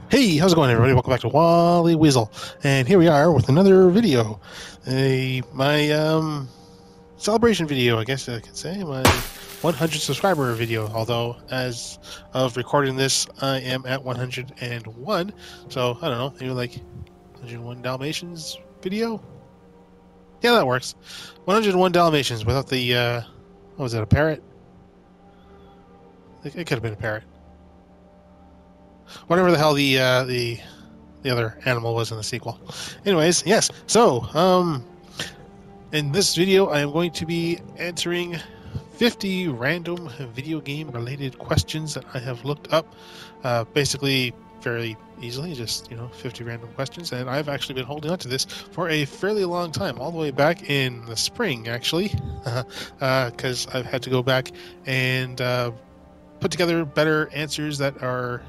Hey, how's it going, everybody? Welcome back to Wally Weasel, and here we are with another video, my celebration video, I guess I could say, my 100 subscriber video. Although, as of recording this, I am at 101, so I don't know, maybe like 101 Dalmatians video. Yeah, that works. 101 Dalmatians without the what was it, a parrot? It could have been a parrot. Whatever the hell the other animal was in the sequel. Anyways, yes. So, in this video, I am going to be answering 50 random video game related questions that I have looked up, basically fairly easily, just 50 random questions. And I've actually been holding on to this for a fairly long time, all the way back in the spring, actually, because I've had to go back and put together better answers that are,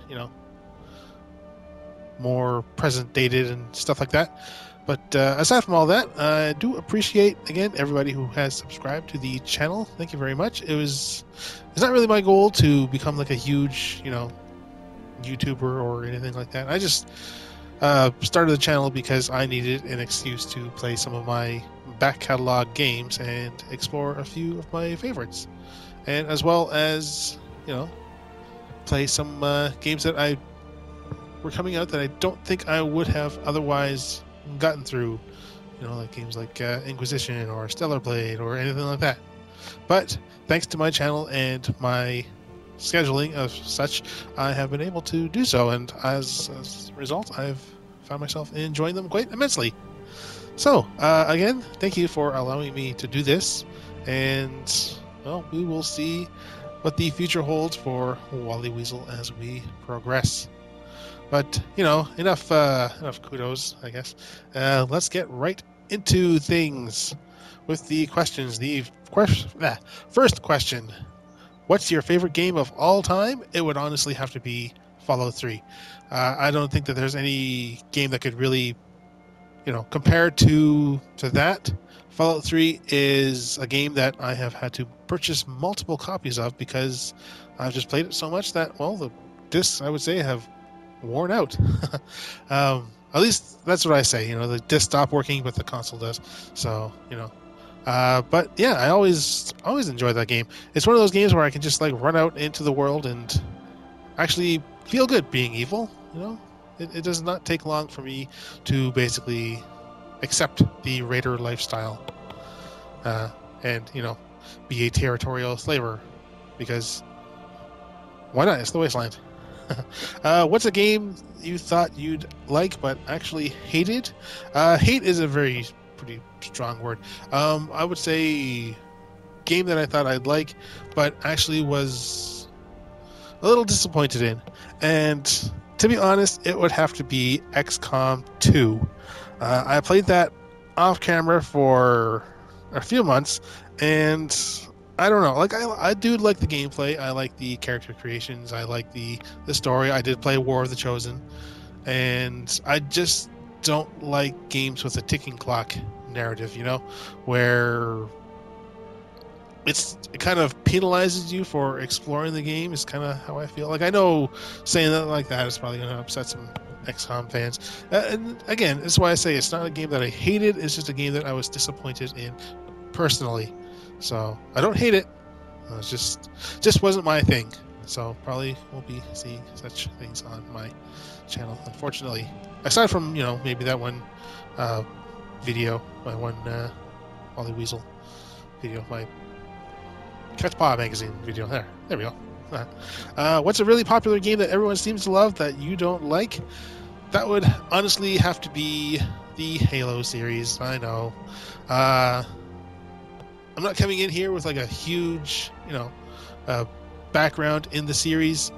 more present dated and stuff like that. But aside from all that, I do appreciate, again, everybody who has subscribed to the channel. Thank you very much. It's not really my goal to become like a huge, YouTuber or anything like that. I just started the channel because I needed an excuse to play some of my back catalog games and explore a few of my favorites. And as well as, play some games that I were coming out that I don't think I would have otherwise gotten through, like games like Inquisition or Stellar Blade or anything like that. But thanks to my channel and my scheduling of such, I have been able to do so, and as a result, I've found myself enjoying them quite immensely. So, again, thank you for allowing me to do this, and, well, we will see what the future holds for Wally Weasel as we progress. But, enough kudos, I guess. Let's get right into things with the questions. The first question: what's your favorite game of all time? It would honestly have to be Fallout 3. I don't think that there's any game that could really, compare to that. Fallout 3 is a game that I have had to purchase multiple copies of because I've just played it so much that, well, the discs, I would say, have worn out. At least that's what I say. The disc stopped working, but the console does. So, but yeah, I always enjoy that game. It's one of those games where I can just like run out into the world and actually feel good being evil. It does not take long for me to basically accept the raider lifestyle, and be a territorial slaver, because why not? It's the wasteland. What's a game you thought you'd like but actually hated? Hate is a pretty strong word. I would say game that I thought I'd like but actually was a little disappointed in. And to be honest, it would have to be XCOM 2. I played that off camera for a few months, and I don't know. Like I do like the gameplay. I like the character creations. I like the story. I did play War of the Chosen, and I just don't like games with a ticking clock narrative. Where it kind of penalizes you for exploring the game. Is kind of how I feel. Like I know saying that like that is probably going to upset some XCOM fans. And again, that's why I say it's not a game that I hated. It's just a game that I was disappointed in personally. So I don't hate it. It just wasn't my thing. So probably won't be seeing such things on my channel, unfortunately. Aside from maybe that one video, my one Wally Weasel video, my Catch Paw magazine video. There we go. What's a really popular game that everyone seems to love that you don't like? That would honestly have to be the Halo series. I know. I'm not coming in here with like a huge, background in the series.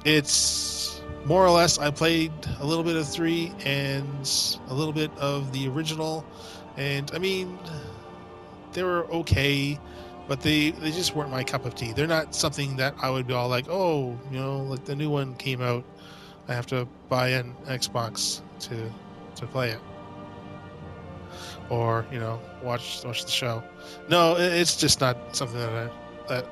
It's more or less I played a little bit of 3 and a little bit of the original, and I mean, they were okay, but they just weren't my cup of tea. They're not something that I would be all like, oh, like the new one came out, I have to buy an Xbox to play it, or watch the show. No, it's just not something that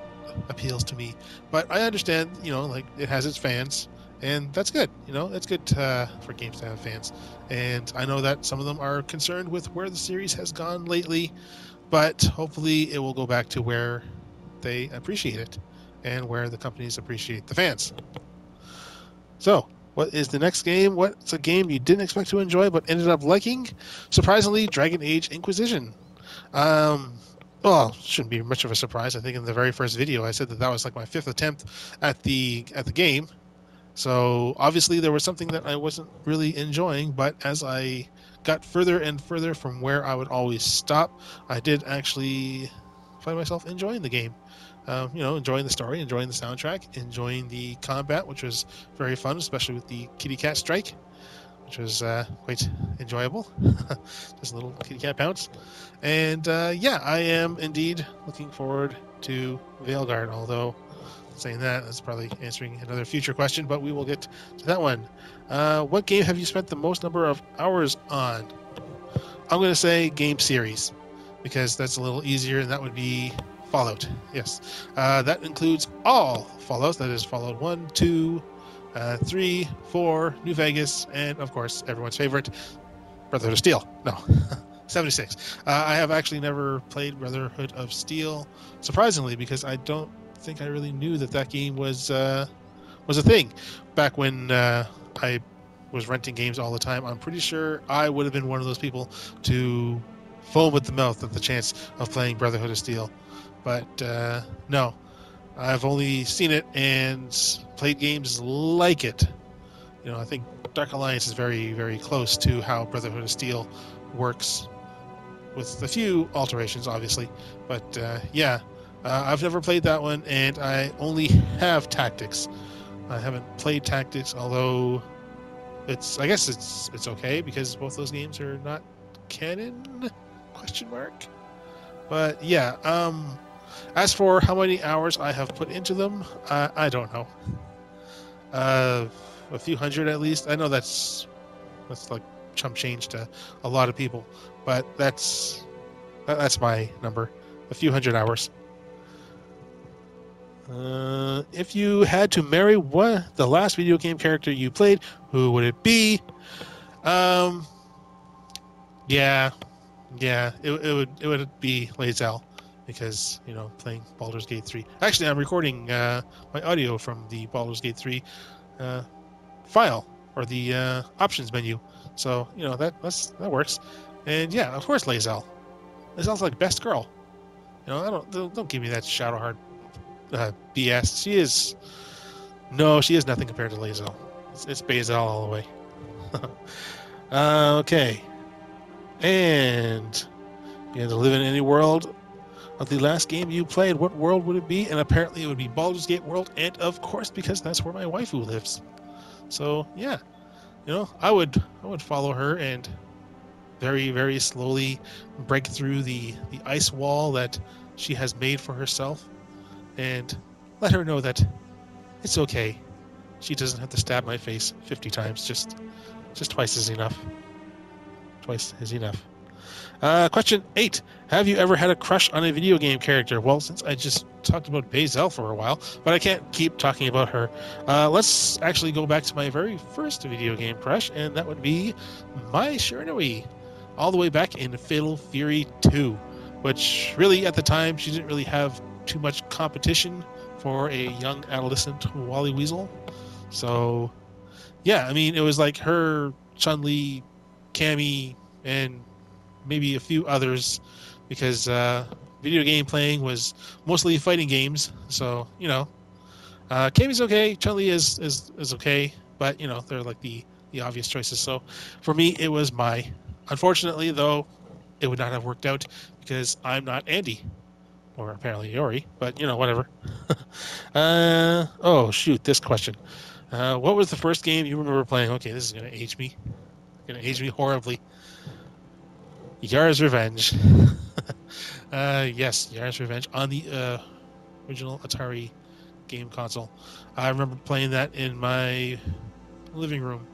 appeals to me. But I understand, like it has its fans, and that's good. It's good for games to have fans. And I know that some of them are concerned with where the series has gone lately, but hopefully it will go back to where they appreciate it and where the companies appreciate the fans. So, what is the next game? What's a game you didn't expect to enjoy but ended up liking? Surprisingly, Dragon Age Inquisition. Um, well, shouldn't be much of a surprise. I think in the very first video I said that was like my fifth attempt at the game. So obviously there was something that I wasn't really enjoying, but as I got further and further from where I would always stop, I did actually find myself enjoying the game. Enjoying the story, enjoying the soundtrack, enjoying the combat, which was very fun, especially with the kitty cat strike, which was quite enjoyable. Just a little kitty cat bounce. And yeah, I am indeed looking forward to Veilguard, although saying that's probably answering another future question, but we will get to that one. What game have you spent the most number of hours on? I'm going to say game series, because that's a little easier, and that would be Fallout. Yes. That includes all Fallouts. That is Fallout 1, 2, 3, 4, New Vegas, and of course, everyone's favorite, Brotherhood of Steel. No. 76. I have actually never played Brotherhood of Steel, surprisingly, because I don't think I really knew that game was a thing back when I was renting games all the time. I'm pretty sure I would have been one of those people to foam at the mouth at the chance of playing Brotherhood of Steel, but no, I've only seen it and played games like it. I think Dark Alliance is very, very close to how Brotherhood of Steel works, with a few alterations, obviously. But yeah, I've never played that one, and I only have Tactics. I haven't played Tactics, although I guess it's okay, because both those games are not canon? Question mark. But yeah, as for how many hours I have put into them, I don't know. A few hundred at least. I know that's like chump change to a lot of people, but that's my number. A few hundred hours. If you had to marry the last video game character you played, who would it be? Yeah, it would be Lae'zel, because playing Baldur's Gate 3. Actually, I'm recording my audio from the Baldur's Gate 3 file, or the options menu. So that works. And yeah, of course, Lae'zel. Lae'zel's like best girl. Don't give me that Shadowheart BS. She is nothing compared to Lae'zel. It's Bazel all the way. Okay. And you had to live in any world of the last game you played. What world would it be? And apparently it would be Baldur's Gate world, and of course, because that's where my waifu lives. So yeah, I would follow her and very, very slowly break through the ice wall that she has made for herself, and let her know that it's okay. She doesn't have to stab my face 50 times. Just twice is enough. Twice is enough. Question 8. Have you ever had a crush on a video game character? Well, since I just talked about Bazel for a while, but I can't keep talking about her, let's actually go back to my very first video game crush, and that would be Mai Shiranui, all the way back in Fatal Fury 2, which really, at the time, she didn't really have too much competition for a young adolescent Wally Weasel. So, yeah, I mean, it was like her, Chun-Li, Cammy, and maybe a few others, because video game playing was mostly fighting games. So Cammy's okay, Chun-Li is okay, but they're like the obvious choices. So for me, it was Mai. Unfortunately, though, it would not have worked out because I'm not Andy, or apparently Yori. But whatever. Oh shoot, this question. What was the first game you remember playing? Okay, this is gonna age me. Horribly. Yara's Revenge. Yes, Yara's Revenge on the original Atari game console. I remember playing that in my living room,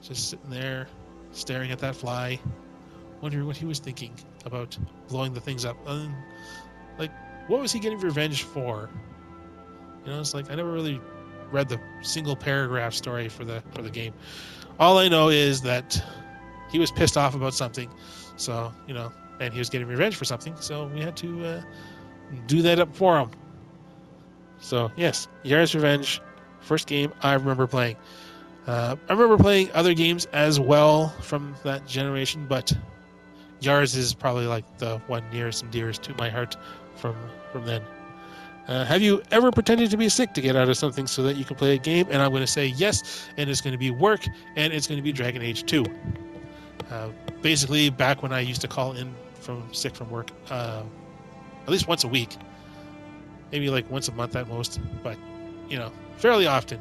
just sitting there, staring at that fly, wondering what he was thinking about blowing the things up. Like, what was he getting revenge for? It's like I never really read the single paragraph story for the game. All I know is that he was pissed off about something, so and he was getting revenge for something. So we had to do that up for him. So yes, Yara's Revenge, first game I remember playing. I remember playing other games as well from that generation, but Yars is probably like the one nearest and dearest to my heart from then. Have you ever pretended to be sick to get out of something so that you can play a game? And I'm going to say yes, and it's going to be work, and it's going to be Dragon Age 2. Basically, back when I used to call in sick from work, at least once a week, maybe like once a month at most, but fairly often,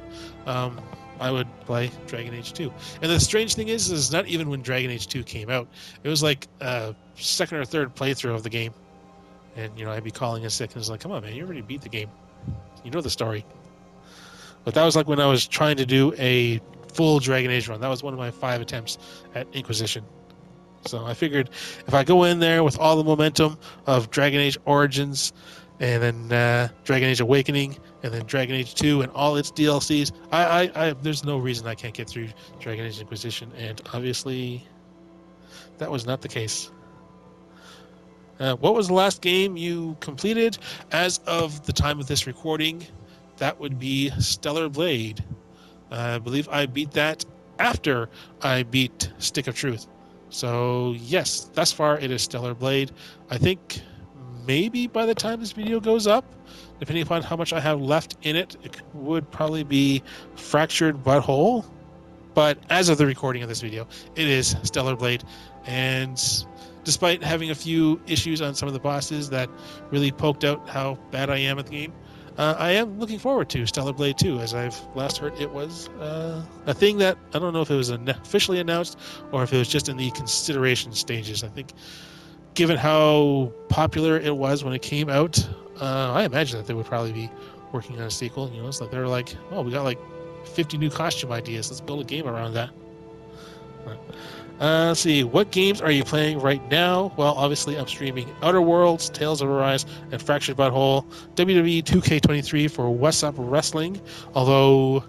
I would play Dragon Age 2. And the strange thing is not even when Dragon Age 2 came out. It was like a second or third playthrough of the game. And, I'd be calling in sick, and it's like, come on, man, you already beat the game. You know the story. But that was like when I was trying to do a full Dragon Age run. That was one of my 5 attempts at Inquisition. So I figured if I go in there with all the momentum of Dragon Age Origins, and then Dragon Age Awakening, and then Dragon Age 2 and all its DLCs, there's no reason I can't get through Dragon Age Inquisition, and obviously that was not the case. What was the last game you completed? As of the time of this recording, that would be Stellar Blade. I believe I beat that after I beat Stick of Truth. So yes, thus far it is Stellar Blade. I think maybe by the time this video goes up, depending upon how much I have left in it, it would probably be Fractured Butthole. But as of the recording of this video, it is Stellar Blade. And despite having a few issues on some of the bosses that really poked out how bad I am at the game, I am looking forward to Stellar Blade 2. As I've last heard, it was a thing that I don't know if it was officially announced or if it was just in the consideration stages. I think given how popular it was when it came out, I imagine that they would probably be working on a sequel. It's like they were like, oh, we got like 50 new costume ideas. Let's build a game around that. Let's see, what games are you playing right now? Well, obviously I'm streaming Outer Worlds, Tales of Arise, and Fractured Butthole, WWE 2K23 for What's Up Wrestling, although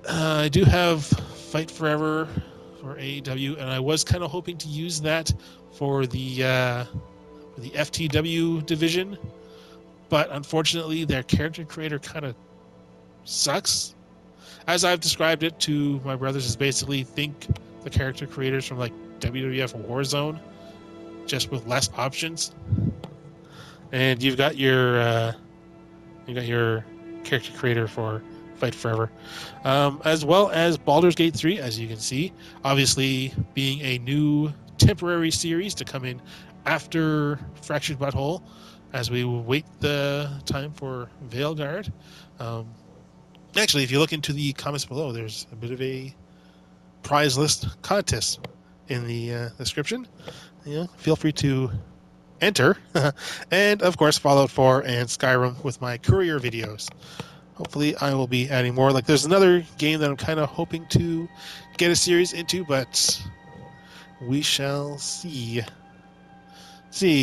I do have Fight Forever for AEW, and I was kind of hoping to use that for the FTW division, but unfortunately their character creator kind of sucks. As I've described it to my brothers, is basically think the character creators from like WWF Warzone, just with less options. And you've got your character creator for Fight Forever, as well as Baldurs Gate 3, as you can see, obviously being a new temporary series to come in after Fractured Butthole, as we wait the time for Veilguard. Actually, if you look into the comments below, there's a bit of a prize list contest in the description. Feel free to enter. And of course, Fallout 4 and Skyrim with my courier videos. Hopefully I will be adding more. Like, there's another game that I'm kind of hoping to get a series into, but we shall see.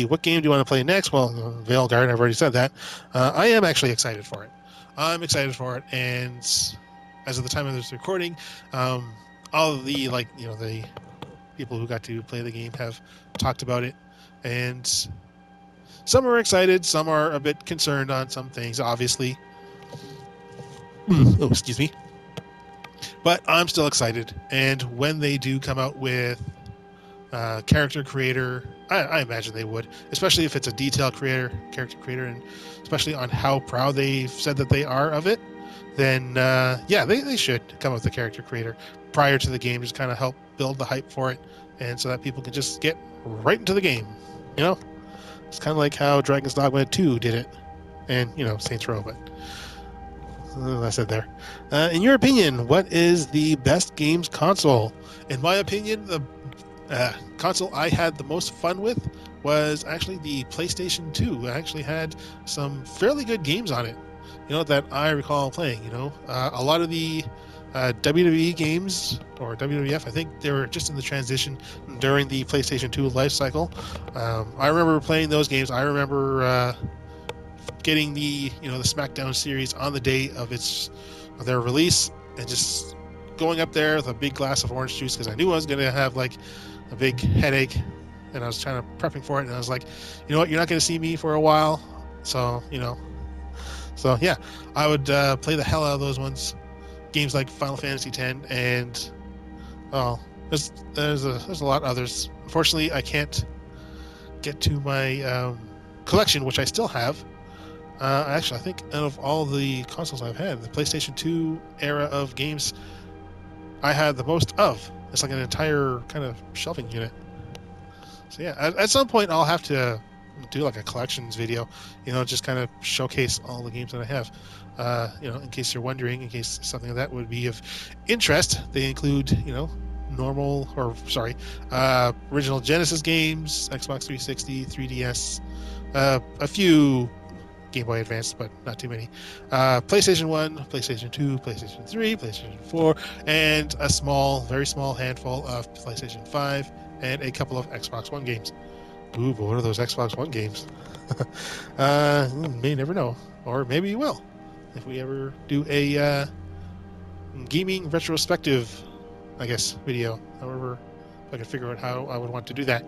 What game do you want to play next? Well, Veilguard, I've already said that. I am actually excited for it. I'm excited for it, and as of the time of this recording, all of the the people who got to play the game have talked about it, and some are excited, some are a bit concerned on some things, obviously. Oh, excuse me. But I'm still excited, and when they do come out with character creator, I imagine they would, especially if it's a detail character creator, and especially on how proud they've said that they are of it, then they should come up with a character creator prior to the game, just kind of help build the hype for it, and so that people can just get right into the game. It's kind of like how Dragon's Dogma 2 did it, and Saints Row. But I said there. In your opinion, what is the best games console? In my opinion, the console I had the most fun with was actually the PlayStation 2. I actually had some fairly good games on it, that I recall playing. A lot of the WWE games, or WWF, I think they were just in the transition during the PlayStation 2 life cycle. I remember playing those games. I remember getting the the SmackDown series on the day of their release, and just going up there with a big glass of orange juice because I knew I was going to have like a big headache, and I was trying to prepping for it, and I was like, you know what, you're not going to see me for a while, so so yeah, I would play the hell out of those ones. Games like Final Fantasy X, and there's a lot of others. Unfortunately, I can't get to my collection, which I still have. Actually, I think out of all the consoles I've had, the PlayStation 2 era of games, I had the most of. It's like an entire kind of shelving unit. So yeah, at some point I'll have to do like a collections video, just kind of showcase all the games that I have. In case you're wondering, in case something like that would be of interest, they include, original Genesis games, Xbox 360, 3DS, a few Game Boy Advance, but not too many. PlayStation 1, PlayStation 2, PlayStation 3, PlayStation 4, and a very small handful of PlayStation 5, and a couple of Xbox One games. Ooh, but what are those Xbox One games? May never know. Or maybe you will, if we ever do a gaming retrospective, I guess, video. However, if I can figure out how I would want to do that.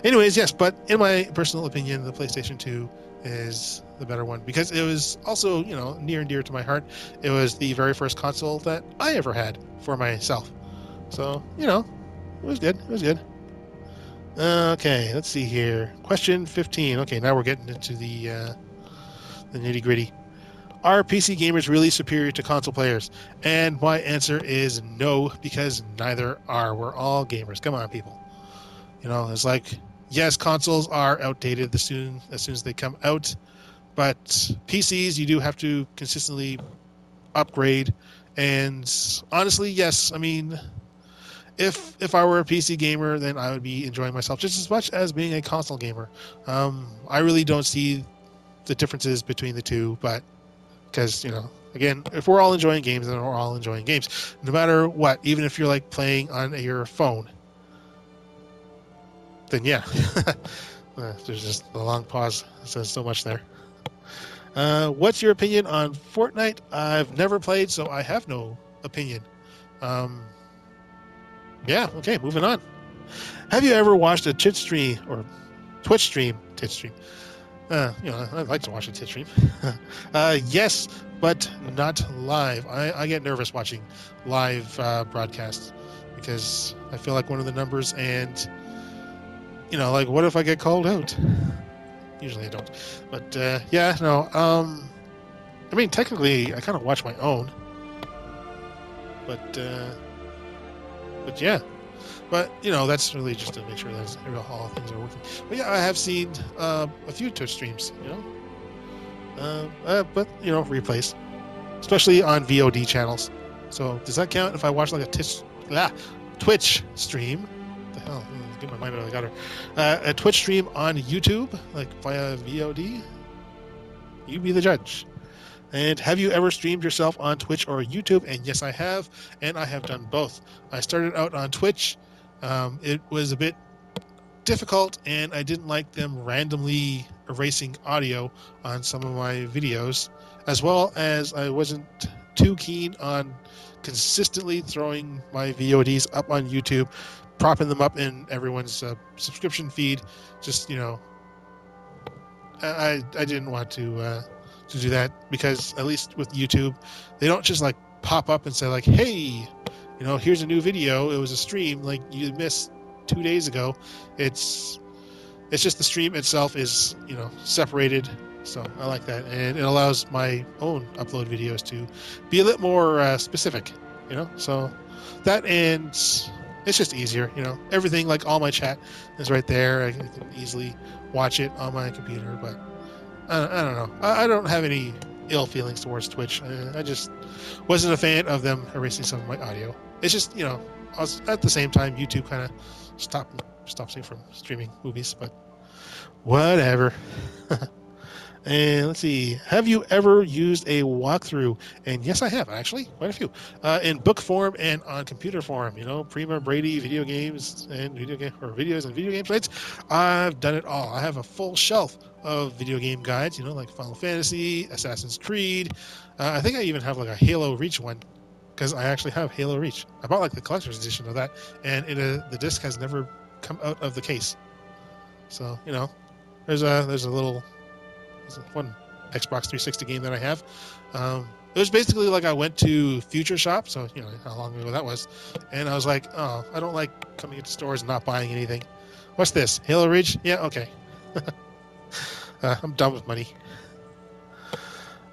Anyways, yes, but in my personal opinion, the PlayStation 2 is the better one because it was also, near and dear to my heart. It was the very first console that I ever had for myself. So, it was good. It was good. Okay, let's see here. Question 15. Okay, now we're getting into the nitty-gritty. Are PC gamers really superior to console players? And my answer is no, because neither are. We're all gamers. Come on, people. It's like, yes, consoles are outdated as soon as they come out, but PCs, you do have to consistently upgrade. And honestly, yes, I mean, if I were a PC gamer, then I would be enjoying myself just as much as being a console gamer. I really don't see the differences between the two, but because, again, if we're all enjoying games, then we're all enjoying games. No matter what, even if you're like playing on your phone, then yeah. There's just a long pause. It says so much there. What's your opinion on Fortnite? I've never played, so I have no opinion. Yeah, okay, moving on. Have you ever watched a Twitch stream? I'd like to watch a Twitch stream. Yes, but not live. I get nervous watching live broadcasts because I feel like one of the numbers, and like, what if I get called out? Usually I don't, but yeah, no. I mean, technically, I kind of watch my own, but yeah. But, that's really just to make sure that all things are working. But yeah, I have seen a few Twitch streams, but, replays, especially on VOD channels. So does that count if I watch like a Twitch stream? What the hell? Get my mind out of the gutter. A Twitch stream on YouTube, like via VOD? You be the judge. And have you ever streamed yourself on Twitch or YouTube? And yes, I have, and I have done both. I started out on Twitch. It was a bit difficult, and I didn't like them randomly erasing audio on some of my videos, as well as I wasn't too keen on consistently throwing my VODs up on YouTube, propping them up in everyone's subscription feed. Just, I didn't want to do that, because at least with YouTube, they don't just like pop up and say like, hey, here's a new video. It was a stream like you missed 2 days ago. It's just the stream itself is, separated. So I like that. And it allows my own upload videos to be a little more specific, so that, and it's just easier, everything, like all my chat is right there. I can easily watch it on my computer, but I don't know. I don't have any ill feelings towards Twitch. I just wasn't a fan of them erasing some of my audio. It's just, I was, at the same time, YouTube kind of stops me from streaming movies, but whatever. And let's see, have you ever used a walkthrough? And yes, I have, actually, quite a few, in book form and on computer form. Prima Brady video games and videos and video game sites. I've done it all. I have a full shelf of video game guides. Like Final Fantasy, Assassin's Creed. I think I even have like a Halo Reach one because I actually have Halo Reach. I bought like the collector's edition of that, and the disc has never come out of the case. So there's a little. There's one Xbox 360 game that I have. It was basically like I went to Future Shop, so how long ago that was, and I was like, oh, I don't like coming into stores and not buying anything. What's this? Halo Reach? Yeah, okay. I'm done with money.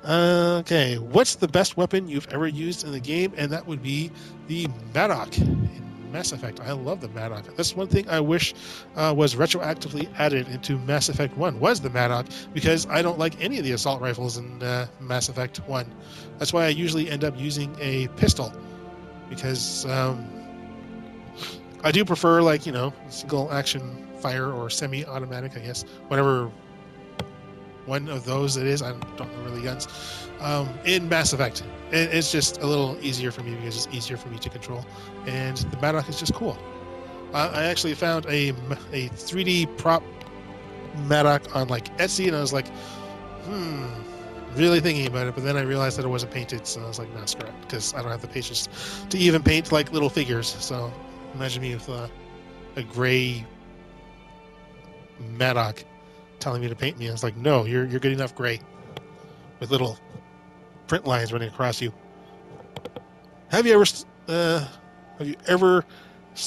Okay, what's the best weapon you've ever used in the game? And that would be the Maddock in Mass Effect. I love the Maddock. That's one thing I wish was retroactively added into Mass Effect 1 was the Maddock, because I don't like any of the assault rifles in Mass Effect 1. That's why I usually end up using a pistol, because I do prefer single action fire or semi-automatic, I guess, whatever one of those it is. I don't know really guns. In Mass Effect, it's just a little easier for me because it's easier for me to control, and the Maddock is just cool. I actually found a 3D prop Maddock on like Etsy, and I was like, really thinking about it, but then I realized that it wasn't painted, so I was like, no, screw it, because I don't have the patience to even paint like little figures. So imagine me with a gray Maddock telling me to paint me. I was like, no, you're good enough gray with little print lines running across you. Have you ever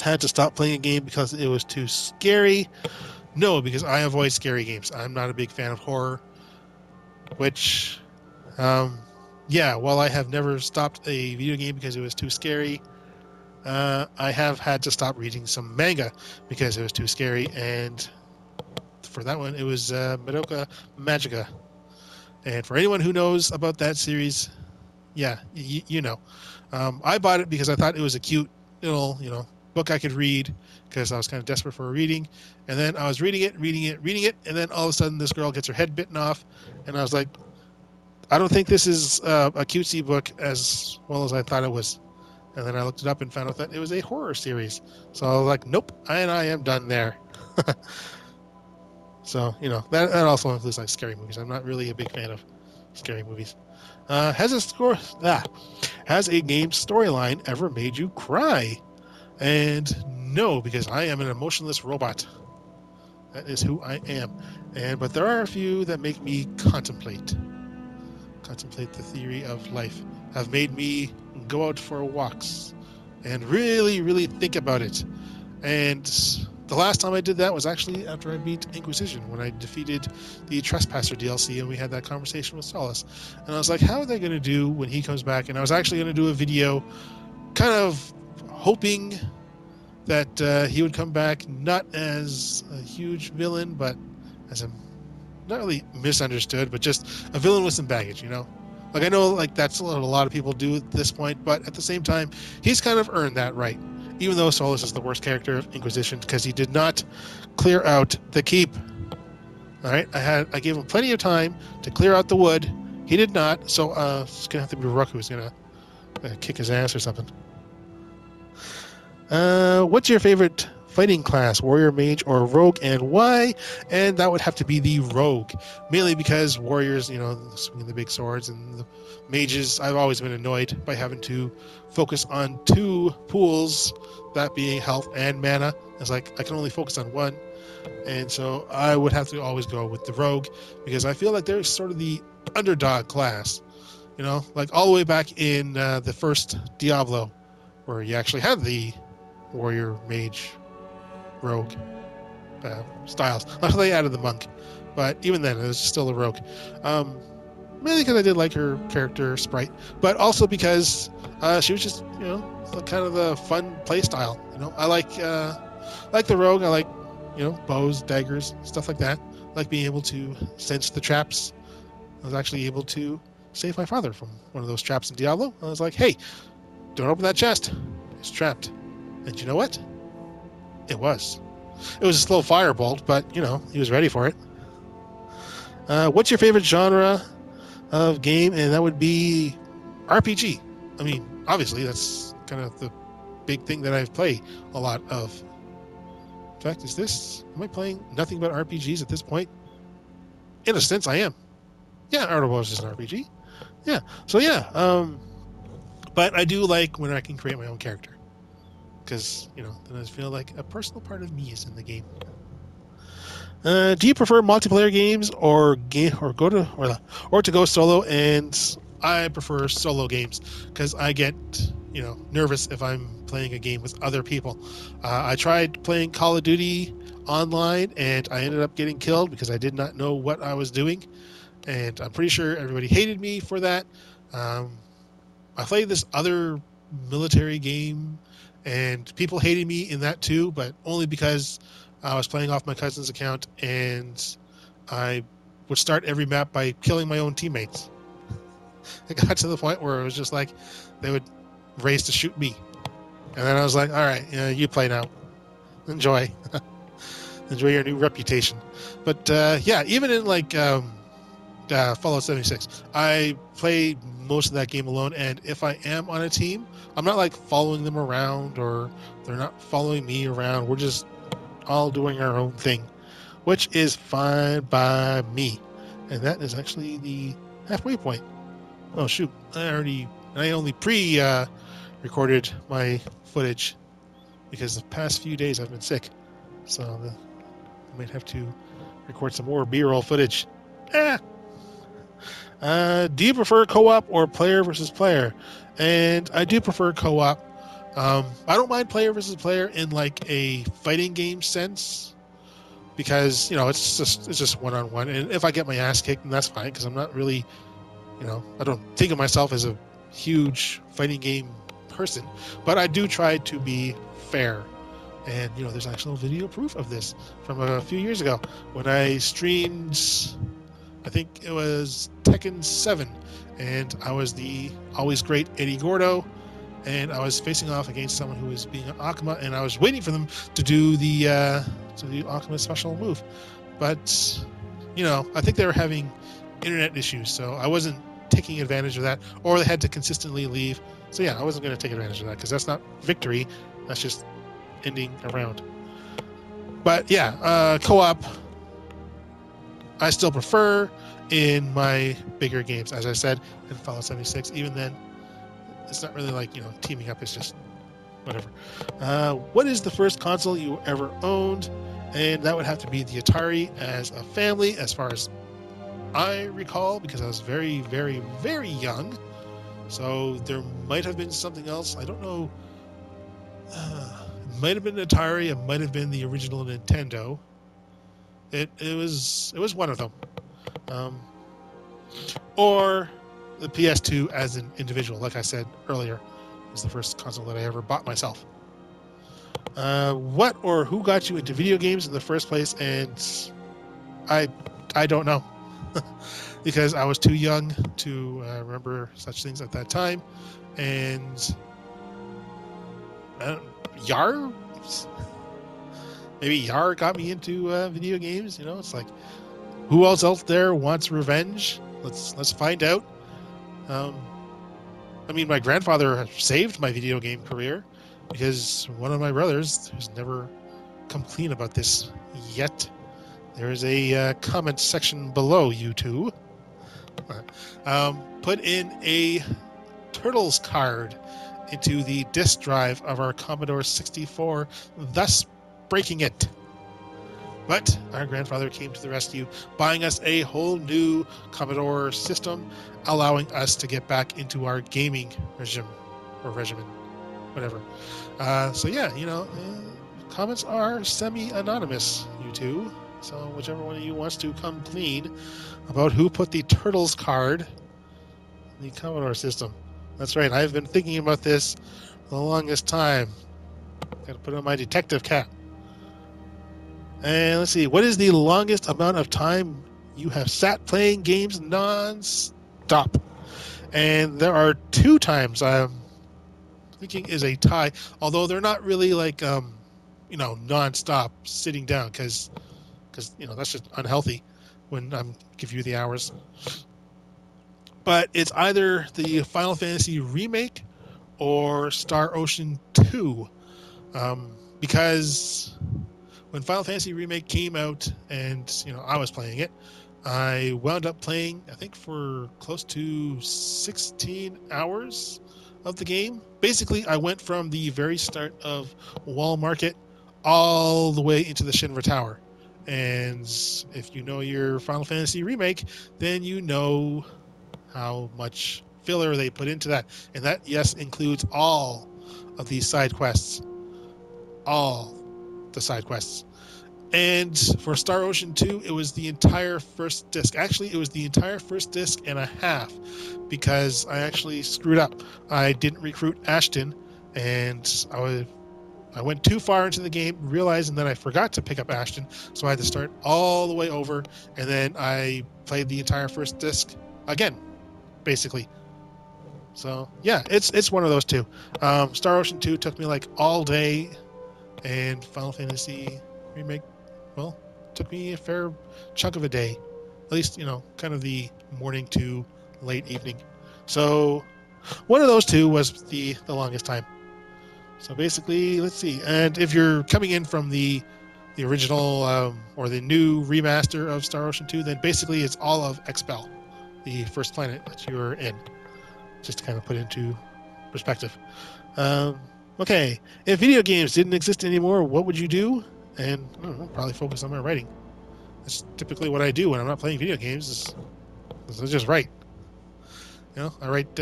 had to stop playing a game because it was too scary? No, because I avoid scary games. I'm not a big fan of horror, which while I have never stopped a video game because it was too scary, I have had to stop reading some manga because it was too scary, and for that one, it was Madoka Magica. And for anyone who knows about that series, yeah, you know. I bought it because I thought it was a cute little, book I could read because I was kind of desperate for a reading. And then I was reading it, and then all of a sudden this girl gets her head bitten off, and I was like, I don't think this is a cutesy book as well as I thought it was. And then I looked it up and found out that it was a horror series. So I was like, nope, I am done there. So, that also includes like scary movies. I'm not really a big fan of scary movies. Has a game storyline ever made you cry? And no, because I am an emotionless robot. That is who I am. But there are a few that make me contemplate the theory of life. Have made me go out for walks and really, really think about it. And the last time I did that was actually after I beat Inquisition, when I defeated the Trespasser DLC, and we had that conversation with Solace. And I was like, how are they going to do when he comes back? And I was actually going to do a video kind of hoping that he would come back not as a huge villain, but as a not really misunderstood, but just a villain with some baggage, Like, I know like that's what a lot of people do at this point, but at the same time, he's kind of earned that right. Even though Solus is the worst character of Inquisition because he did not clear out the keep. All right, I gave him plenty of time to clear out the wood. He did not, so it's gonna have to be Rook who's gonna kick his ass or something. What's your favorite fighting class, warrior, mage, or rogue, and why? And that would have to be the rogue, mainly because warriors, swinging the big swords, and the mages, I've always been annoyed by having to focus on two pools, that being health and mana. It's like I can only focus on one, and so I would have to always go with the rogue because I feel like they're sort of the underdog class, like all the way back in the first Diablo, where you actually had the warrior, mage, rogue styles. They added the monk, but even then it was still a rogue. Mainly because I did like her character sprite, but also because she was just kind of the fun play style. I like the rogue. I like bows, daggers, stuff like that. I like being able to sense the traps. I was actually able to save my father from one of those traps in Diablo. I was like, hey, don't open that chest, it's trapped. And you know what? It was a slow firebolt, but he was ready for it. What's your favorite genre of game? And that would be RPG. I mean, obviously, that's kind of the big thing that I've played a lot of. In fact, am I playing nothing but RPGs at this point? In a sense, I am. Yeah, Art of Wars is an RPG. Yeah. So yeah, but I do like when I can create my own character. Because, then I feel like a personal part of me is in the game. Do you prefer multiplayer games or to go solo? And I prefer solo games because I get nervous if I'm playing a game with other people. I tried playing Call of Duty online and I ended up getting killed because I did not know what I was doing, and I'm pretty sure everybody hated me for that. I played this other military game and people hated me in that too, but only because I was playing off my cousin's account and I would start every map by killing my own teammates. It got to the point where it was just like they would race to shoot me. And then I was like, all right, you play now. Enjoy. Enjoy your new reputation. But yeah, even in like Fallout 76, I play most of that game alone, and if I am on a team, I'm not like following them around or they're not following me around. We're just all doing our own thing, which is fine by me. And that is actually the halfway point. Oh shoot, I only recorded my footage because the past few days I've been sick, so I might have to record some more B-roll footage. Do you prefer co-op or player versus player? And I do prefer co-op. I don't mind player versus player in like a fighting game sense because it's just one-on-one, and if I get my ass kicked, then that's fine because I'm not really, I don't think of myself as a huge fighting game person, but I do try to be fair. And there's actual video proof of this from a few years ago when I streamed, I think it was Tekken 7, and I was the always great Eddie Gordo, and I was facing off against someone who was being an Akuma, and I was waiting for them to do the Akuma special move. But, I think they were having internet issues, so I wasn't taking advantage of that, or they had to consistently leave. So yeah, I wasn't going to take advantage of that because that's not victory, that's just ending a round. But yeah, co-op I still prefer in my bigger games. As I said, in Fallout 76, even then, it's not really like, teaming up. It's just whatever. What is the first console you ever owned? And that would have to be the Atari as a family, as far as I recall, because I was very, very, very young. So there might have been something else. I don't know. It might have been Atari. It might have been the original Nintendo. It was one of them, or the PS2 as an individual. Like I said earlier, was the first console that I ever bought myself. What or who got you into video games in the first place? And I don't know because I was too young to remember such things at that time, and Yar. Maybe Yar got me into video games. It's like, who else out there wants revenge? Let's find out. I mean, my grandfather saved my video game career because one of my brothers, who's never come clean about this yet, there is a comment section below you two, put in a Turtles card into the disk drive of our Commodore 64, thus breaking it. But our grandfather came to the rescue, buying us a whole new Commodore system, allowing us to get back into our gaming regimen, whatever. So yeah, comments are semi-anonymous, you two. So whichever one of you wants to come clean about who put the Turtles card in the Commodore system. That's right, I've been thinking about this the longest time. Got to put on my detective cap. And let's see, what is the longest amount of time you have sat playing games non-stop? And there are 2 times I'm thinking is a tie, although they're not really like, non-stop sitting down because that's just unhealthy. when I'm give you the hours. But it's either the Final Fantasy remake or Star Ocean 2, because when Final Fantasy remake came out and I was playing it, I wound up playing, I think, for close to 16 hours of the game. Basically, I went from the very start of Wall Market all the way into the Shinra Tower. And if you know your Final Fantasy remake, then you know how much filler they put into that. And that, yes, includes all of these side quests. All the side quests. And for Star Ocean 2, it was the entire first disc. Actually, it was the entire first disc and a half, because I actually screwed up. I didn't recruit Ashton, and I went too far into the game, realizing that I forgot to pick up Ashton, so I had to start all the way over, and then I played the entire first disc again, basically. So, yeah, it's one of those two. Star Ocean 2 took me like all day, and Final Fantasy Remake, well, took me a fair chunk of a day. At least, kind of the morning to late evening. So, one of those two was the longest time. So basically, let's see. And if you're coming in from the original or the new remaster of Star Ocean 2, then basically it's all of Expel, the first planet that you're in. Just to kind of put into perspective. Okay, if video games didn't exist anymore, what would you do? And I don't know, probably focus on my writing. That's typically what I do when I'm not playing video games. Is I just write. I write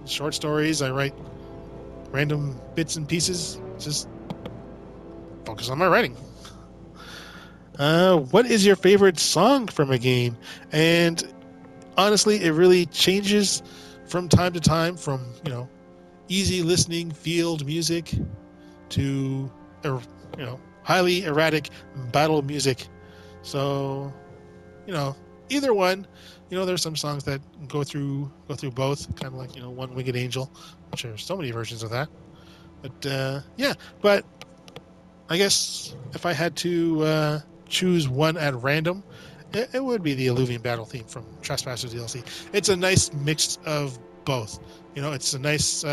short stories. I write random bits and pieces. Just focus on my writing. What is your favorite song from a game? And honestly, it really changes from time to time. From easy listening field music to highly erratic battle music. So either one. There's some songs that go through both, kind of like One Winged Angel, which are so many versions of that. But yeah, but I guess if I had to choose one at random, it would be the Illuvian battle theme from Trespassers DLC. It's a nice mix of both. It's a nice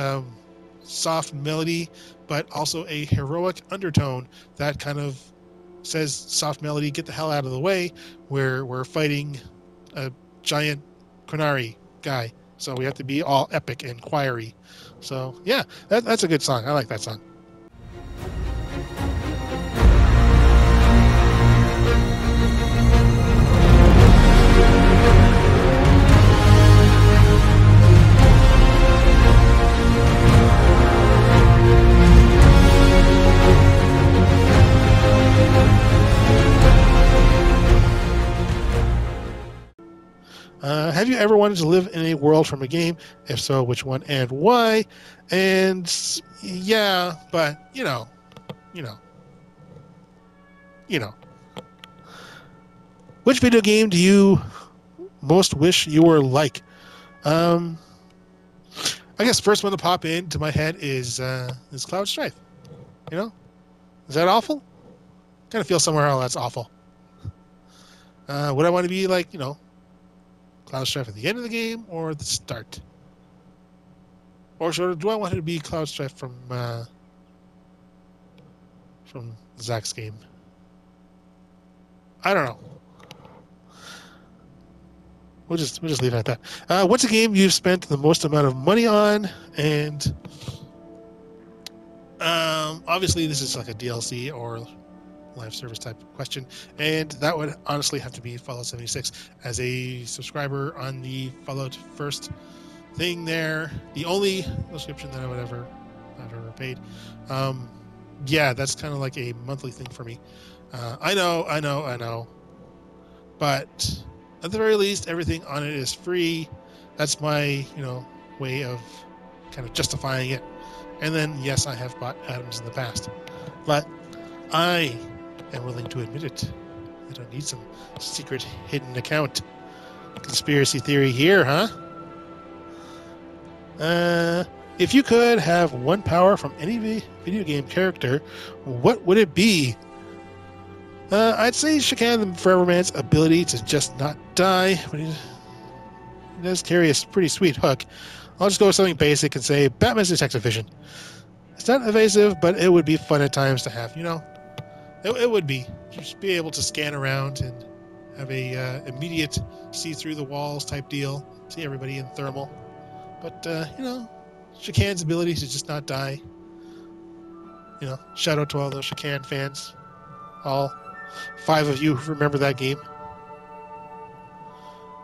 soft melody, but also a heroic undertone that kind of says, soft melody, get the hell out of the way. We're fighting a giant Qunari guy, so we have to be all epic and choiry. So yeah, that's a good song. I like that song. Have you ever wanted to live in a world from a game? If so, which one and why? And yeah, but which video game do you most wish you were like? I guess first one to pop into my head is Cloud Strife. Is that awful? Kind of feel somewhere else that's awful. Would I want to be like Cloud Strife at the end of the game or the start? Or do I want it to be Cloud Strife from Zach's game? I don't know. We'll just leave it at that. What's a game you've spent the most amount of money on? And obviously this is like a DLC or live service type question, and that would honestly have to be Fallout 76. As a subscriber on the Fallout first thing there, the only subscription that I've ever paid, yeah, that's kind of like a monthly thing for me. I know, but at the very least, everything on it is free. That's my way of kind of justifying it. And then yes, I have bought items in the past, but I am willing to admit it. I don't need some secret hidden account. Conspiracy theory here, huh? If you could have one power from any video game character, what would it be? I'd say Shakan the Forever Man's ability to just not die, but he does carry a pretty sweet hook. I'll just go with something basic and say Batman's detective vision. It's not evasive, but it would be fun at times to have. It would be just be able to scan around and have a immediate see through the walls type deal, see everybody in thermal. But Shakan's ability to just not die. Shout out to all those Shakan fans, all 5 of you who remember that game.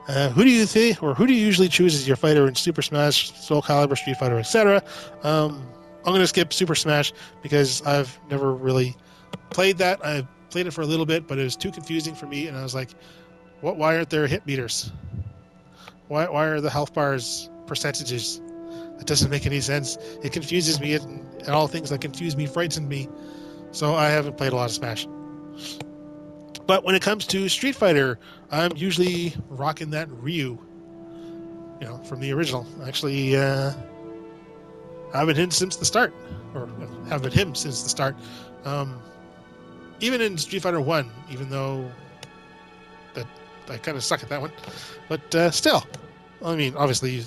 Who do you think, or who do you usually choose as your fighter in Super Smash, Soul Calibur, Street Fighter, etc.? I'm going to skip Super Smash because I've never really played that. I played it for a little bit, but it was too confusing for me, and I was like, why aren't there hit meters? Why are the health bars percentages? That doesn't make any sense. It confuses me, and all things that confuse me frighten me. So I haven't played a lot of Smash. But when it comes to Street Fighter, I'm usually rocking that Ryu, from the original. Actually, I've been him since the start, or have been him since the start. Even in Street Fighter 1, even though that I kind of suck at that one. But still, I mean, obviously,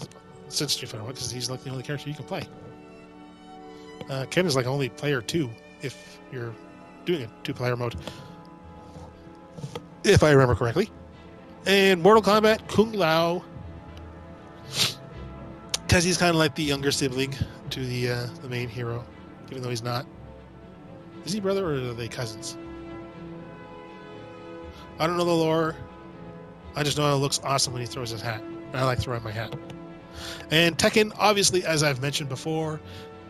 since Street Fighter 1, because he's like the only character you can play. Ken is like only player 2 if you're doing a 2-player mode, if I remember correctly. And Mortal Kombat, Kung Lao, because he's kind of like the younger sibling to the main hero, even though he's not. Is he brother, or are they cousins? I don't know the lore. I just know it looks awesome when he throws his hat. And I like throwing my hat. And Tekken, obviously, as I've mentioned before,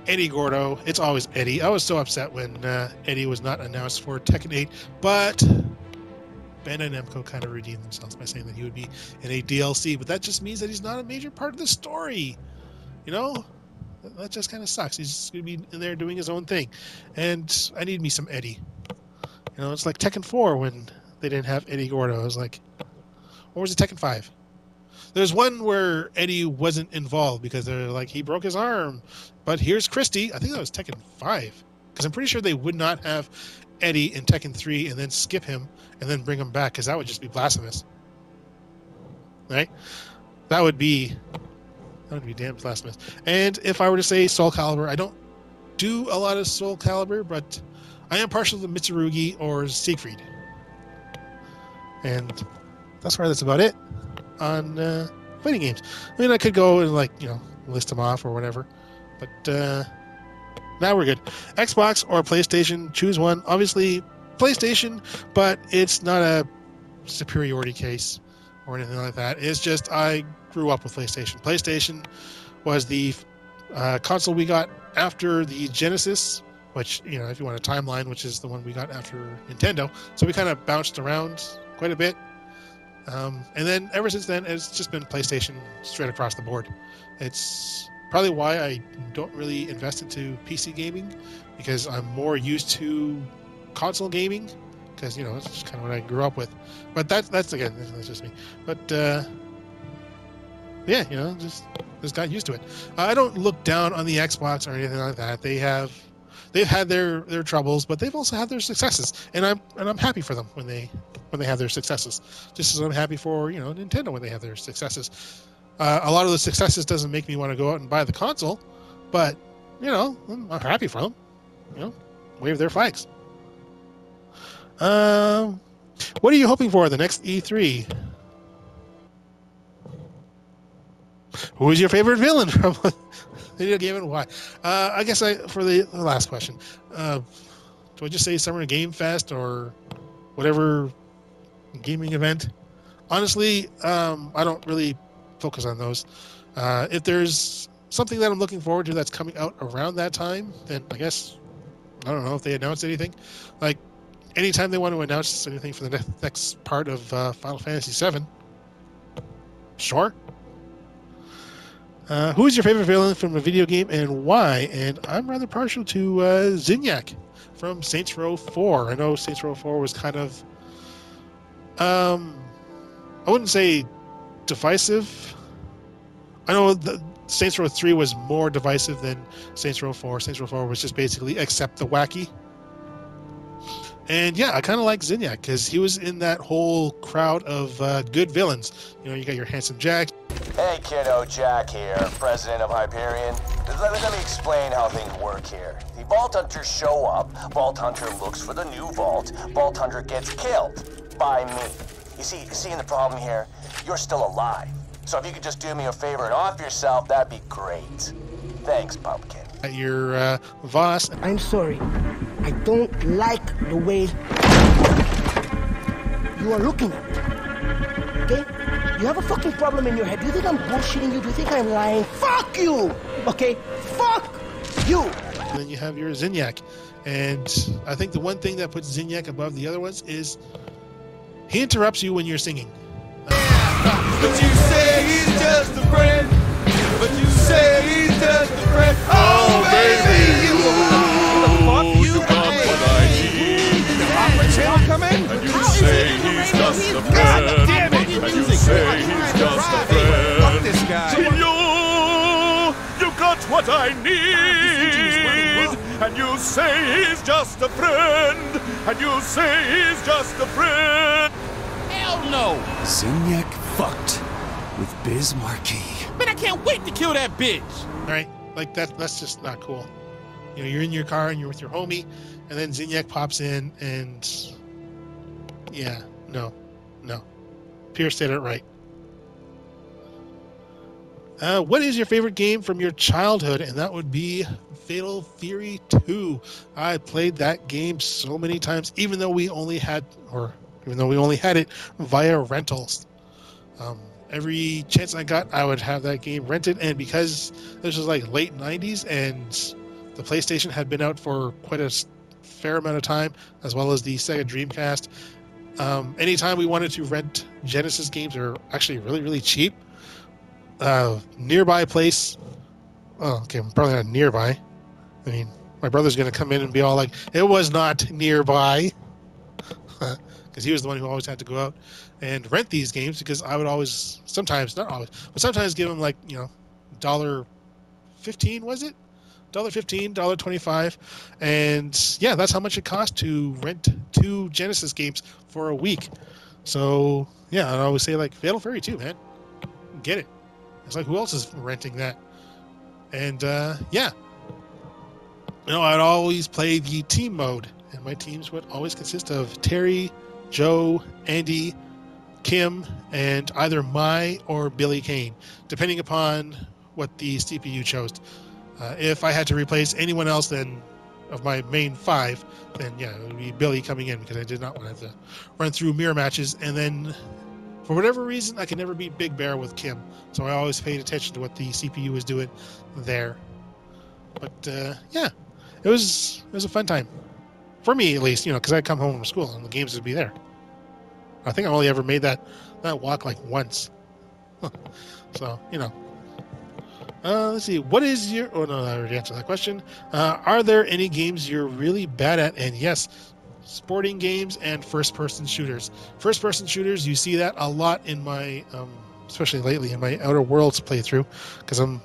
Eddie Gordo. It's always Eddie. I was so upset when Eddie was not announced for Tekken 8, but Bandai Namco kind of redeemed themselves by saying that he would be in a DLC, but that just means that he's not a major part of the story. That just kind of sucks. He's just going to be in there doing his own thing. And I need me some Eddie. It's like Tekken 4 when they didn't have Eddie Gordo. I was like, or was it Tekken 5? There's one where Eddie wasn't involved because they're like, he broke his arm. But here's Christy. I think that was Tekken 5. Because I'm pretty sure they would not have Eddie in Tekken 3 and then skip him and then bring him back, because that would just be blasphemous. Right? That would be damn blasphemous. And if I were to say Soul Calibur, I don't do a lot of Soul Calibur, but I am partial to Mitsurugi or Siegfried. And that's about it on fighting games. I mean, I could go and list them off or whatever, but now we're good. Xbox or PlayStation, choose one. Obviously, PlayStation, but it's not a superiority case or anything like that. It's just I grew up with PlayStation. PlayStation was the console we got after the Genesis, which, if you want a timeline, which is the one we got after Nintendo. So we kind of bounced around quite a bit. And then ever since then, it's just been PlayStation straight across the board. It's probably why I don't really invest into PC gaming, because I'm more used to console gaming, because it's just kind of what I grew up with. But that's just me. But yeah, just got used to it. I don't look down on the Xbox or anything like that. They've had their troubles, but they've also had their successes, and I'm happy for them when they have their successes. Just as I'm happy for Nintendo when they have their successes. A lot of the successes doesn't make me want to go out and buy the console, but I'm happy for them. Wave their flags. What are you hoping for the next E3? Who is your favorite villain from video game and why? I guess for the last question, do I just say Summer Game Fest or whatever gaming event? Honestly, I don't really focus on those. If there's something that I'm looking forward to that's coming out around that time, then I guess, I don't know if they announce anything. Like, anytime they want to announce anything for the next part of Final Fantasy VII, sure. Who is your favorite villain from a video game and why? And I'm rather partial to Zinyak from Saints Row 4. I know Saints Row 4 was kind of, I wouldn't say divisive. I know the Saints Row 3 was more divisive than Saints Row 4. Saints Row 4 was just basically accept the wacky. And yeah, I kind of like Zinyak because he was in that whole crowd of good villains. You know, you got your handsome Jack. Hey kiddo, Jack here, president of Hyperion. Let me explain how things work here. The Vault Hunters show up, Vault Hunter looks for the new vault, Vault Hunter gets killed by me. You see the problem here? You're still alive. So if you could just do me a favor and off yourself, that'd be great. Thanks, Pumpkin. Your Voss. I'm sorry. I don't like the way you are looking at me. Okay? You have a fucking problem in your head. Do you think I'm bullshitting you? Do you think I'm lying? Fuck you! Okay? Fuck you! And then you have your Zinyak. And I think the one thing that puts Zinyak above the other ones is he interrupts you when you're singing. But you say he's just a friend. But you say he's just a friend. Oh, baby, you got what I need. The opera channel come in? And you say he's just a friend. God damn it. And you say he's just a friend. Fuck this guy. You got what I need. And you say he's just a friend. And you say he's just a friend. Hell no. Zinyak fucked with Biz Marquee. Man, I can't wait to kill that bitch. All right, like that's just not cool. You know, you're in your car and you're with your homie, and then Zinyak pops in, and yeah, no. Pierce said it right. What is your favorite game from your childhood? And that would be Fatal Fury 2. I played that game so many times, even though we only had it via rentals. Every chance I got, I would have that game rented, and because this was like late 90s and the PlayStation had been out for quite a fair amount of time, as well as the Sega Dreamcast, anytime we wanted to rent Genesis games, they were actually really, really cheap. Nearby place, okay, probably not nearby. I mean, my brother's going to come in and be all like, it was not nearby. Because he was the one who always had to go out and rent these games, because I would always, sometimes, not always, but sometimes give him like, $1.15, was it? $1.15, $1.25. And yeah, that's how much it cost to rent 2 Genesis games for a week. So yeah, I'd always say like Fatal Fury 2, man. Get it. It's like, who else is renting that? And yeah. I'd always play the team mode, and my teams would always consist of Terry, Joe, Andy, Kim, and either Mai or Billy Kane, depending upon what the CPU chose. If I had to replace anyone else then of my main 5, then yeah, it would be Billy coming in, because I did not want to have to run through mirror matches. And then for whatever reason, I could never beat Big Bear with Kim, so I always paid attention to what the CPU was doing there. But yeah, it was a fun time. For me, at least, because I'd come home from school and the games would be there. I think I only ever made that walk like once. So, let's see. What is your... Oh, no, I already answered that question. Are there any games you're really bad at? And yes, sporting games and first-person shooters. First-person shooters, you see that a lot in my... especially lately, in my Outer Worlds playthrough, because I'm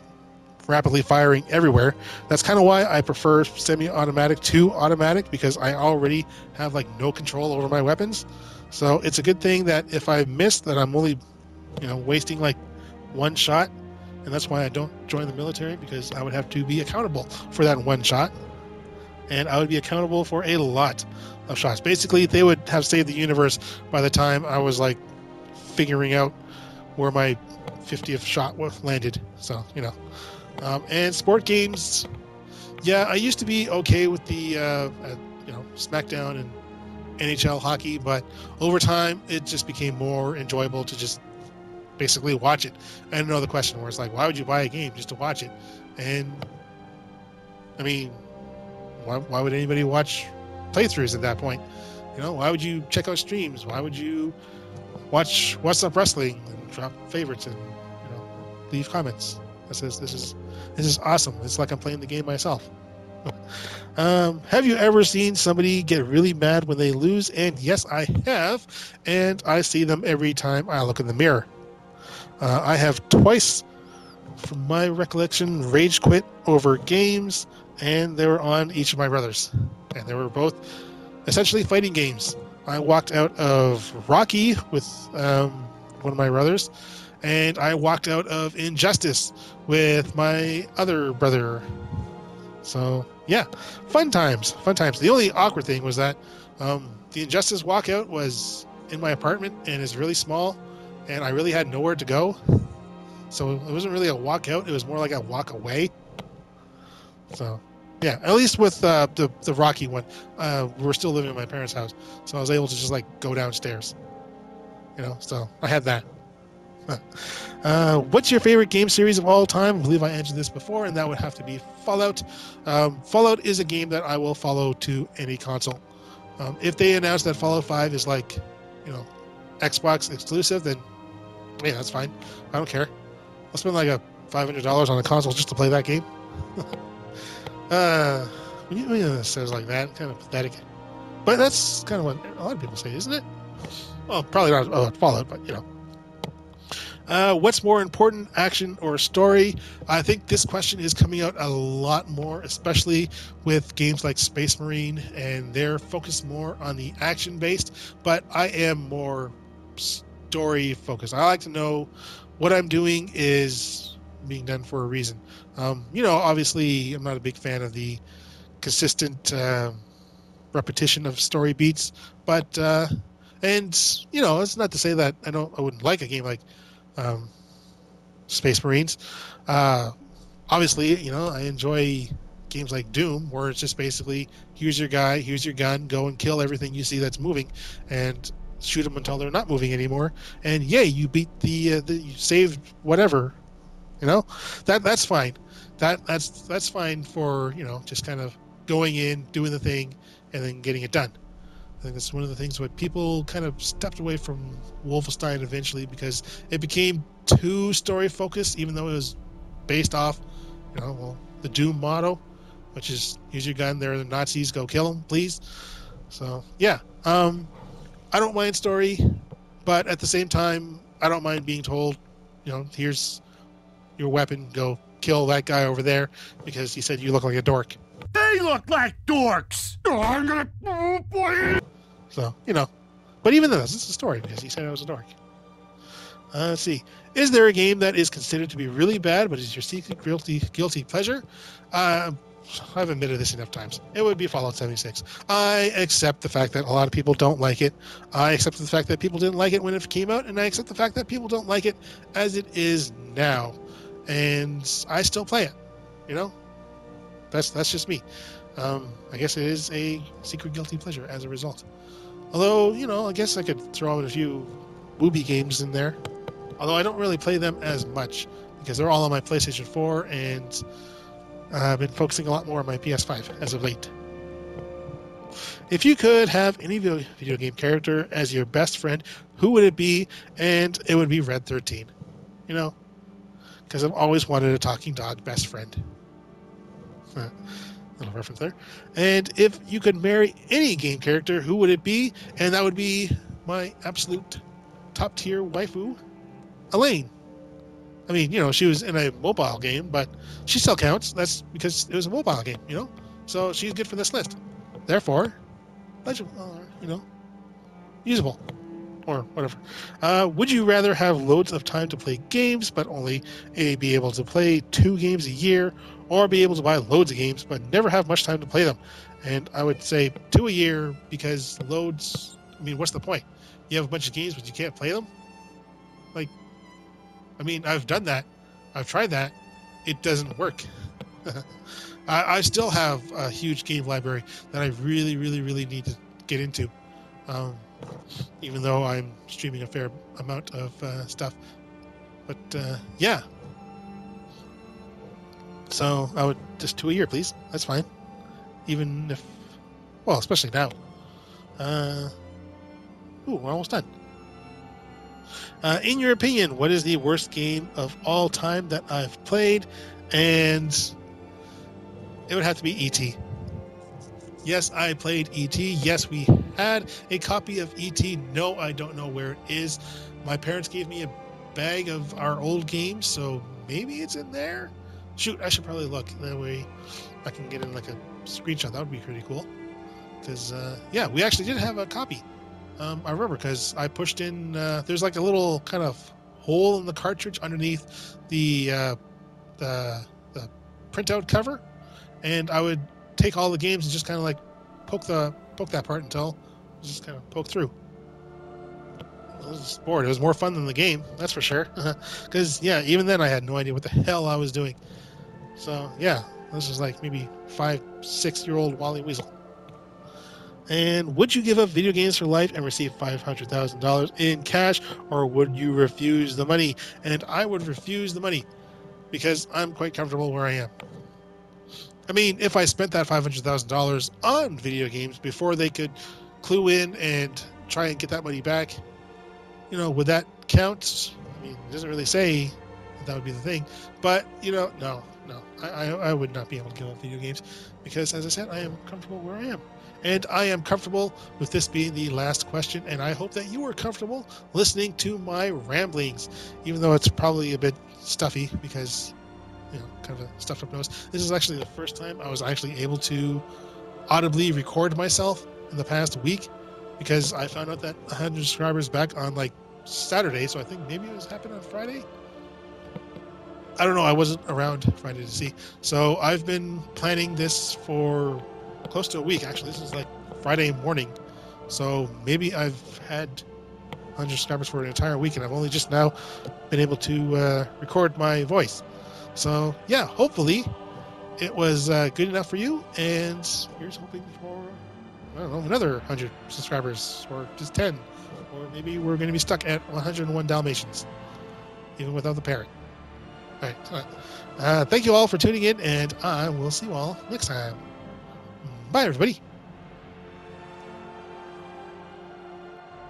rapidly firing everywhere. That's kind of why I prefer semi-automatic to automatic, because I already have like no control over my weapons. So it's a good thing that if I miss, that I'm only wasting like one shot, and that's why I don't join the military, because I would have to be accountable for that one shot, and I would be accountable for a lot of shots. Basically, they would have saved the universe by the time I was like figuring out where my 50th shot landed. So and sport games, yeah, I used to be okay with the SmackDown and NHL hockey, but over time it just became more enjoyable to just basically watch it. I don't know the question where it's like, why would you buy a game just to watch it? And I mean, why would anybody watch playthroughs at that point? Why would you check out streams? Why would you watch What's Up Wrestling and drop favorites and leave comments that says this is awesome? It's like I'm playing the game myself. Have you ever seen somebody get really mad when they lose? And yes, I have, and I see them every time I look in the mirror. I have twice, from my recollection, rage quit over games, and they were on each of my brothers, and they were both essentially fighting games. I walked out of Rocky with one of my brothers, and I walked out of Injustice with my other brother. So yeah, fun times. The only awkward thing was that the Injustice walkout was in my apartment and it's really small, and I really had nowhere to go. So it wasn't really a walkout; it was more like a walk away. So yeah, at least with the Rocky one, we were still living in my parents' house, so I was able to just like go downstairs. So I had that. What's your favorite game series of all time? I believe I answered this before, and that would have to be Fallout. Fallout is a game that I will follow to any console. If they announce that Fallout 5 is like, Xbox exclusive, then yeah, that's fine. I don't care. I'll spend like $500 on a console just to play that game. When you says like that, kind of pathetic. But that's kind of what a lot of people say, isn't it? Well, probably not about Fallout, but what's more important, action or story? I think this question is coming out a lot more, especially with games like Space Marine, and they're focused more on the action based, but I am more story focused. I like to know what I'm doing is being done for a reason. Obviously I'm not a big fan of the consistent repetition of story beats, but it's not to say that I wouldn't like a game like Space Marines. Obviously, I enjoy games like Doom, where it's just basically here's your guy, here's your gun, go and kill everything you see that's moving, and shoot them until they're not moving anymore. And yay, you beat you saved whatever. That's fine. That's fine for just kind of going in, doing the thing, and then getting it done. I think that's one of the things what people kind of stepped away from Wolfenstein eventually, because it became too story focused, even though it was based off, the Doom motto, which is use your gun, there are the Nazis, go kill them, please. So yeah, I don't mind story, but at the same time, I don't mind being told, here's your weapon, go kill that guy over there because he said you look like a dork. They look like dorks! Oh boy! So, but even though this is a story because he said I was a dork. Let's see. Is there a game that is considered to be really bad but is your secret guilty pleasure? I've admitted this enough times. It would be Fallout 76. I accept the fact that a lot of people don't like it. I accept the fact that people didn't like it when it came out, and I accept the fact that people don't like it as it is now. And I still play it. That's just me. I guess it is a secret guilty pleasure as a result. Although, I guess I could throw in a few booby games in there. Although I don't really play them as much because they're all on my PlayStation 4, and I've been focusing a lot more on my PS5 as of late. If you could have any video game character as your best friend, who would it be? And it would be Red 13. Because I've always wanted a talking dog best friend. Little reference there. And if you could marry any game character, who would it be? And that would be my absolute top tier waifu, Elaine. I mean, she was in a mobile game, but she still counts. That's because it was a mobile game, So she's good for this list. Therefore, legible, usable. Or whatever. Would you rather have loads of time to play games, but only be able to play 2 games a year, or be able to buy loads of games, but never have much time to play them? And I would say 2 a year, because loads, what's the point? You have a bunch of games, but you can't play them? I've done that. I've tried that. It doesn't work. I still have a huge game library that I really, really, really need to get into. Even though I'm streaming a fair amount of stuff. But, yeah. So I would just 2 a year, please. That's fine. Even if, especially now. We're almost done. In your opinion, what is the worst game of all time that I've played? And it would have to be E.T. Yes, I played E.T. Yes, we had a copy of E.T. No, I don't know where it is. My parents gave me a bag of our old games, so maybe it's in there. Shoot, I should probably look. That way I can get in like a screenshot. That would be pretty cool. because yeah, we actually did have a copy. I remember because I pushed in. There's like a little kind of hole in the cartridge underneath the printout cover, and I would take all the games and just kind of like poke that part until it just kind of poke through. I was just bored. It was more fun than the game, that's for sure. Because yeah, even then I had no idea what the hell I was doing. So yeah, this was like maybe 5-6-year-old Wally Weasel. And would you give up video games for life and receive $500,000 in cash, or would you refuse the money? And I would refuse the money because I'm quite comfortable where I am. I mean, if I spent that $500,000 on video games before they could clue in and try and get that money back, you know, would that count? I mean, it doesn't really say that would be the thing. But, you know, no. I would not be able to give up video games because, as I said, I am comfortable where I am. And I am comfortable with this being the last question, and I hope that you are comfortable listening to my ramblings, even though it's probably a bit stuffy because, you know, kind of a stuffed up nose. This is actually the first time I was actually able to audibly record myself in the past week because I found out that 100 subscribers back on like Saturday, so I think maybe it was happened on Friday. I don't know. I wasn't around Friday to see. So I've been planning this for close to a week, actually. This is like Friday morning. So maybe I've had 100 subscribers for an entire week, and I've only just now been able to record my voice. So yeah, hopefully it was good enough for you. And here's hoping for, I don't know, another 100 subscribers, or just 10. Or maybe we're going to be stuck at 101 Dalmatians, even without the parrot. All right. Thank you all for tuning in, and I will see you all next time. Bye, everybody.